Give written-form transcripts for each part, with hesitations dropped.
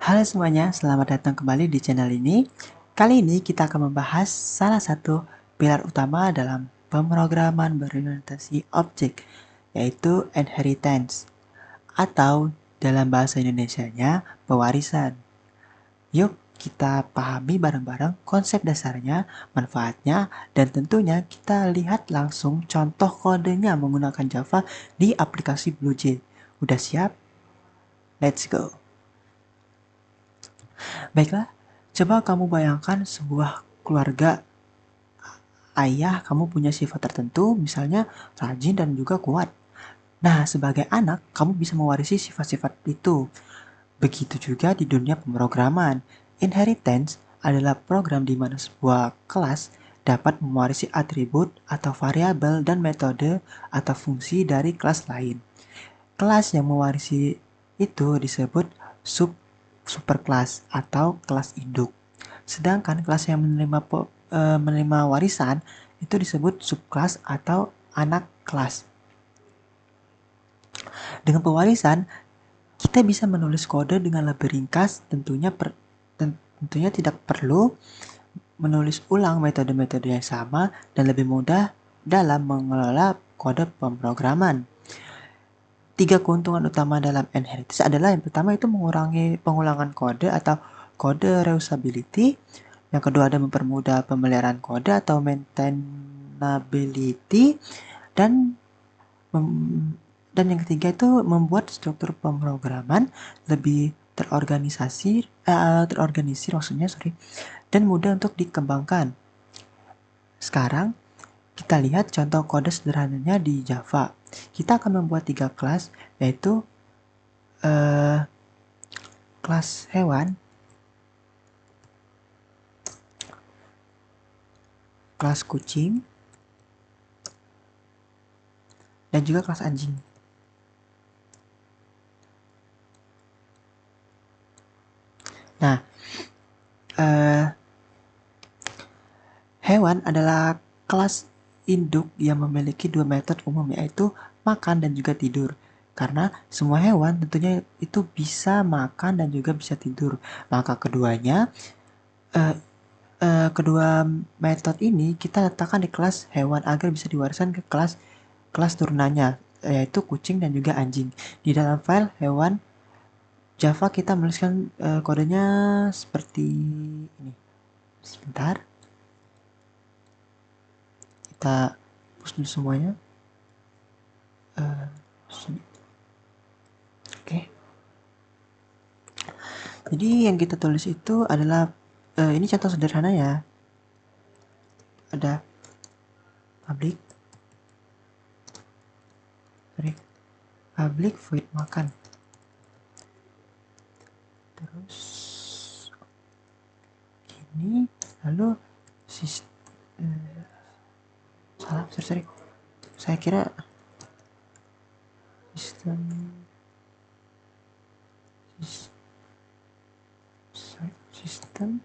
Halo semuanya, selamat datang kembali di channel ini. Kali ini kita akan membahas salah satu pilar utama dalam pemrograman berorientasi objek, yaitu inheritance, atau dalam bahasa Indonesianya, pewarisan. Yuk kita pahami bareng-bareng konsep dasarnya, manfaatnya, dan tentunya kita lihat langsung contoh kodenya menggunakan Java di aplikasi BlueJ. Udah siap? Let's go! Baiklah, coba kamu bayangkan sebuah keluarga. Ayah kamu punya sifat tertentu, misalnya rajin dan juga kuat. Nah, sebagai anak, kamu bisa mewarisi sifat-sifat itu. Begitu juga di dunia pemrograman. Inheritance adalah program di mana sebuah kelas dapat mewarisi atribut atau variabel dan metode atau fungsi dari kelas lain. Kelas yang mewarisi itu disebut superkelas atau kelas induk. Sedangkan kelas yang menerima warisan itu disebut subkelas atau anak kelas. Dengan pewarisan, kita bisa menulis kode dengan lebih ringkas, tentunya tidak perlu menulis ulang metode-metode yang sama dan lebih mudah dalam mengelola kode pemrograman. Tiga keuntungan utama dalam inheritance adalah yang pertama itu mengurangi pengulangan kode atau kode reusability. Yang kedua ada mempermudah pemeliharaan kode atau maintainability. Dan dan yang ketiga itu membuat struktur pemrograman lebih terorganisir maksudnya, dan mudah untuk dikembangkan. Sekarang kita lihat contoh kode sederhananya di Java. Kita akan membuat 3 kelas, yaitu kelas hewan, kelas kucing, dan juga kelas anjing. Nah, hewan adalah kelas induk yang memiliki dua metode umum, yaitu makan dan juga tidur. Karena semua hewan tentunya itu bisa makan dan juga bisa tidur. Maka kedua metode ini kita letakkan di kelas hewan agar bisa diwariskan ke kelas turunannya, yaitu kucing dan juga anjing. Di dalam file hewan Java kita menuliskan kodenya seperti ini. Sebentar, kita push dulu semuanya. Sini. Oke. Jadi yang kita tulis itu adalah ini contoh sederhana ya. Ada public void makan. Terus ini lalu sorry. Saya kira sistem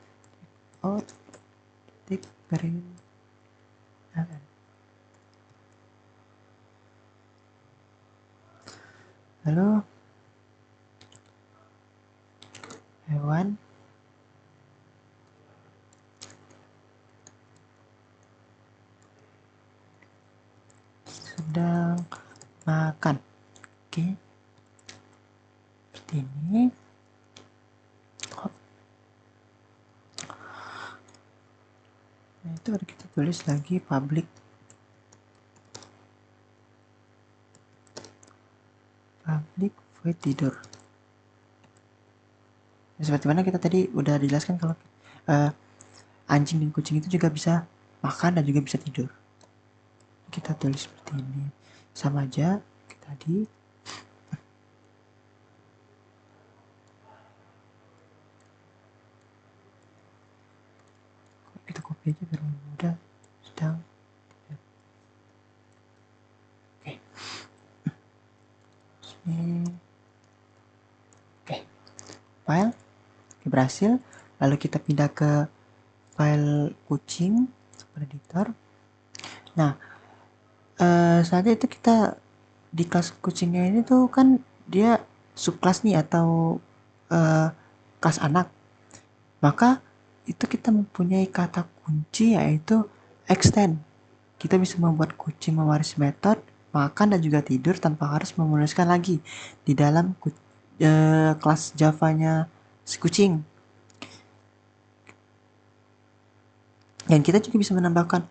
out titik garing lalu hewan sedang makan. Oke, seperti ini. Nah, itu ada kita tulis lagi public void tidur. Nah, seperti mana kita tadi udah dijelaskan kalau anjing dan kucing itu juga bisa makan dan juga bisa tidur. Kita tulis seperti ini, sama aja tadi. Kita copy aja biar mudah. Sedang oke. Oke, file berhasil. Lalu kita pindah ke file kucing editor. Nah, saat itu kita di kelas kucingnya ini tuh kan dia subkelas nih atau kelas anak, maka itu kita mempunyai kata kunci yaitu extend. Kita bisa membuat kucing mewaris metode makan dan juga tidur tanpa harus menuliskan lagi di dalam kelas Java-nya si kucing. Dan kita juga bisa menambahkan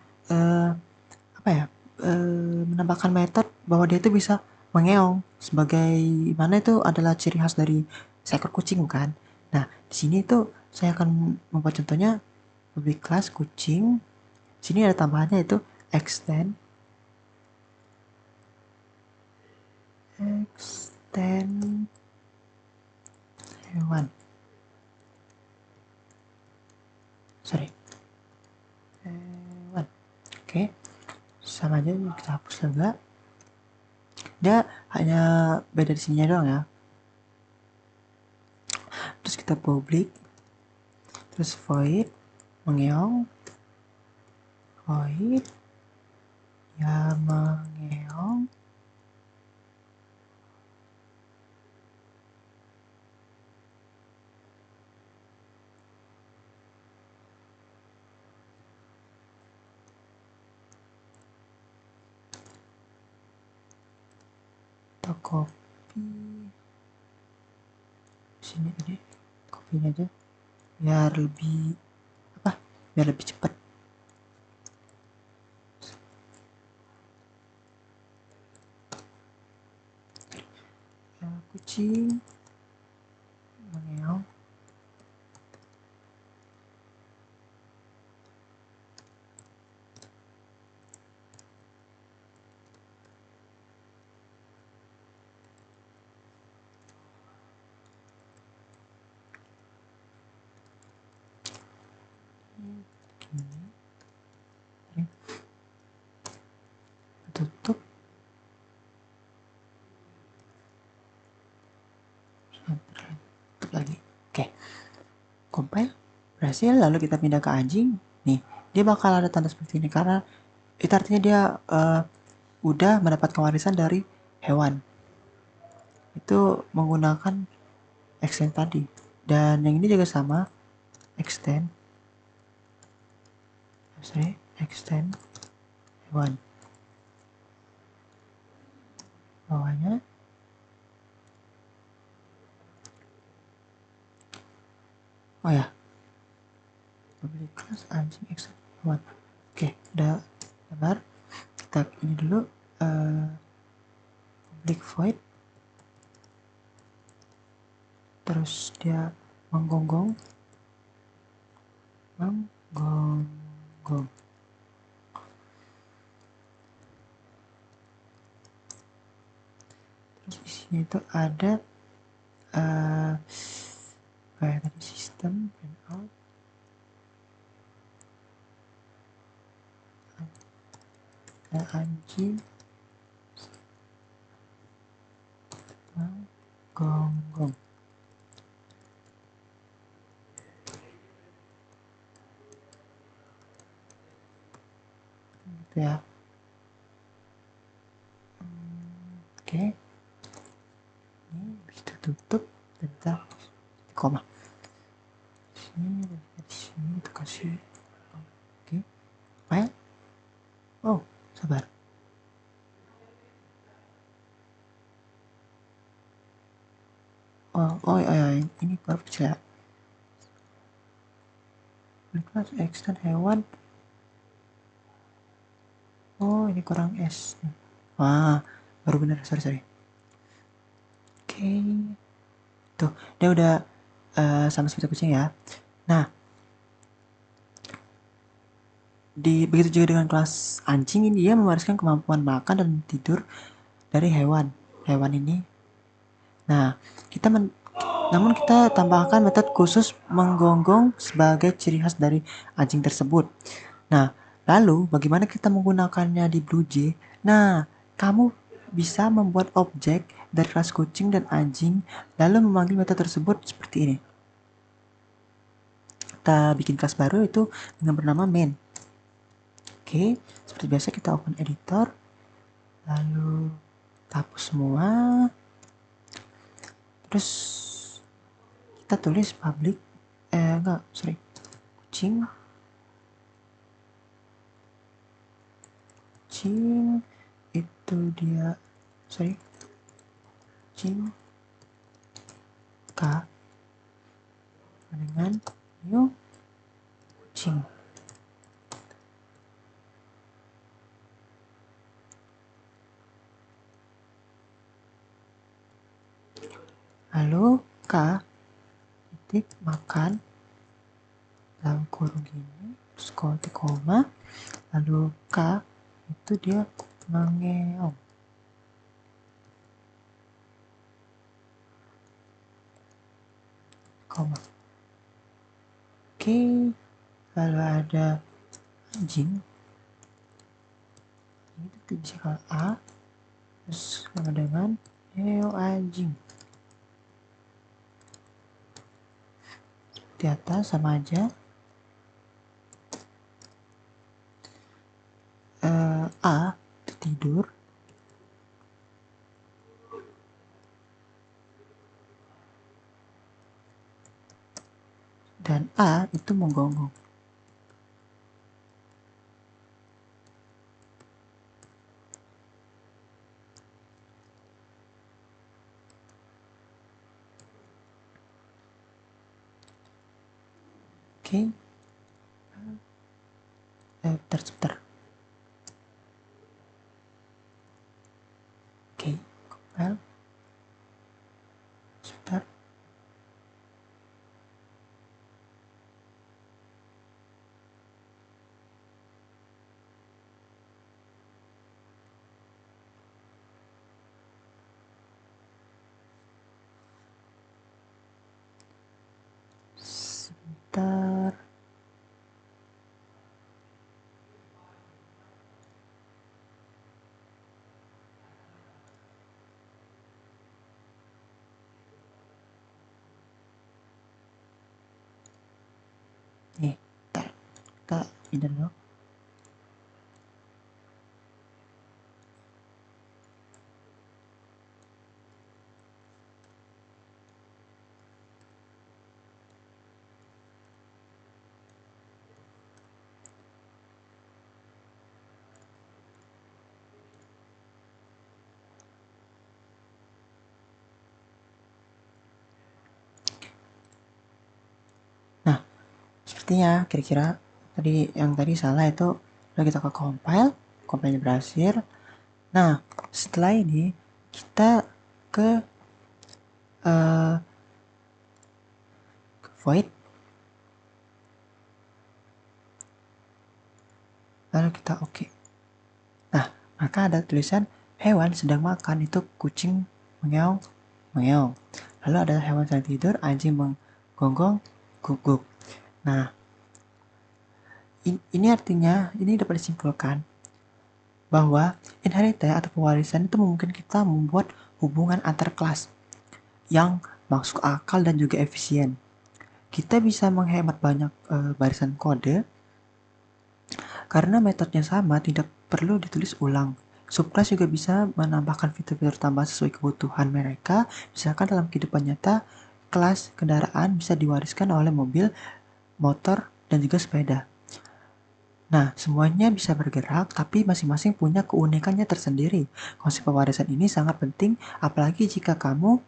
menambahkan metode bahwa dia itu bisa mengeong, sebagaimana itu adalah ciri khas dari seekor kucing, bukan? Nah, di sini tuh saya akan membuat contohnya public class kucing. Sini ada tambahannya itu extend hewan. Hewan. Oke. Sama aja kita hapus juga. Dia hanya beda di sininya doang ya. Terus kita public, terus void mengeong, void ya mengeong, atau copy sini aja, copy aja biar lebih cepat. Kucing mengeong, tutup, tutup lagi. Oke, compile berhasil. Lalu kita pindah ke anjing. Nih, dia bakal ada tanda seperti ini karena itu artinya dia udah mendapatkan warisan dari hewan. Itu menggunakan extend tadi. Dan yang ini juga sama, extend hewan. Bawahnya public class anjing extend hewan. Oke, udah sabar. Kita ini dulu public void, terus dia menggonggong, terus di sini itu ada kayak tadi sistem print out, ada anjing menggonggong. Gitu ya. Oke. Ini bisa tutup dan kita koma. Sini dan di sini kita kasih. Oke. File. Oh, sabar. Oh ya, ini baru kecil ya. Kelas extend hewan. Oh, ini kurang S. Wah, baru bener, sorry. Oke. Tuh, dia udah sama seperti kucing ya. Nah, begitu juga dengan kelas anjing, ini dia mewariskan kemampuan makan dan tidur dari hewan ini. Nah, namun kita tambahkan metode khusus menggonggong sebagai ciri khas dari anjing tersebut. Nah, lalu bagaimana kita menggunakannya di BlueJ? Nah, kamu bisa membuat objek dari kelas kucing dan anjing, lalu memanggil metode tersebut seperti ini. Kita bikin kelas baru itu dengan bernama main. Oke, seperti biasa kita open editor, lalu hapus semua, terus kita tulis public, enggak, sorry, kucing itu dia, sorry, kucing K dengan new kucing. Lalu K titik makan dalam kurung gini, terus koma, lalu K itu dia mengeong. Koma. Oke, lalu ada anjing. Ini bisa kalau A, terus sama dengan heo anjing. Di atas sama aja. A itu tidur. Dan A itu menggonggong. Oke. Sebentar. Oke, compile. Sebentar. Sebentar. Nih, kita ini dulu. Nah, sepertinya kira-kira tadi salah itu udah kita ke compile berhasil. Nah, setelah ini kita ke void, lalu kita oke. Nah, maka ada tulisan hewan sedang makan, itu kucing mengeong. Lalu ada hewan sedang tidur, anjing menggonggong, guguk. Nah, ini artinya, ini dapat disimpulkan bahwa inheritance atau pewarisan itu memungkinkan kita membuat hubungan antar kelas yang masuk akal dan juga efisien. Kita bisa menghemat banyak barisan kode karena metodenya sama, tidak perlu ditulis ulang. Subclass juga bisa menambahkan fitur-fitur tambahan sesuai kebutuhan mereka. Misalkan dalam kehidupan nyata, kelas kendaraan bisa diwariskan oleh mobil, motor, dan juga sepeda. Nah, semuanya bisa bergerak, tapi masing-masing punya keunikannya tersendiri. Konsep pewarisan ini sangat penting, apalagi jika kamu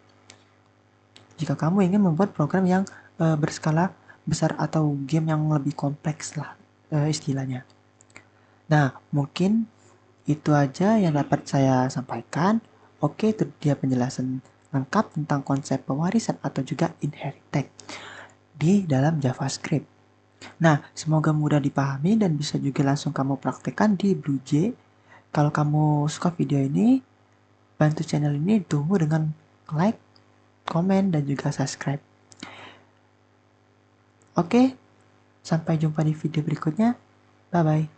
ingin membuat program yang berskala besar atau game yang lebih kompleks lah istilahnya. Nah, mungkin itu aja yang dapat saya sampaikan. Oke, itu dia penjelasan lengkap tentang konsep pewarisan atau juga inheritance di dalam JavaScript. Nah, semoga mudah dipahami dan bisa juga langsung kamu praktekkan di BlueJ. Kalau kamu suka video ini, bantu channel ini tunggu dengan like, komen, dan juga subscribe. Oke, sampai jumpa di video berikutnya. Bye-bye.